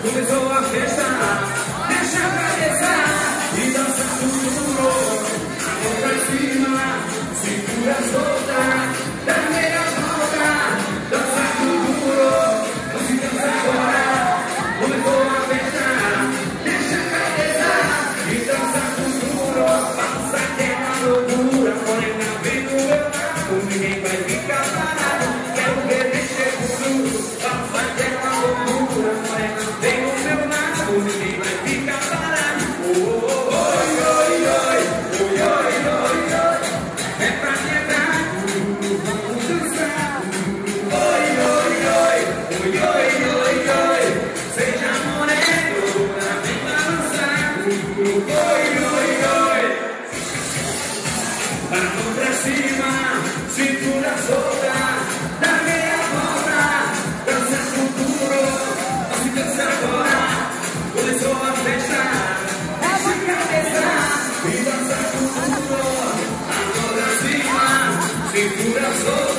Começou a festa, deixa a cabeça e dança tudo. A mão pra cima, segura solta, dá meia volta, dança tudo. Não se cansa agora, começou a festa, deixa a cabeça e dança tudo. Passa que é uma loucura, morena vem do meu lado, ninguém vai ficar parado, quero ver mexer com tudo. Passa que é uma loucura, morena vem do meu lado, ninguém vai ficar parado. Oi, oi, oi, oi, oi, oi, oi, é pra quebrar tudo, vamos dançar. Oi, oi, oi, oi, oi, oi, oi, seja morena, vem balançar. Oi, oi, oi, a mão pra cima, cintura solta, dá meia volta, dança com duro, não se cansa agora, começou a festa, deixa a cabeça e dança com duro, a mão pra cima, cintura solta.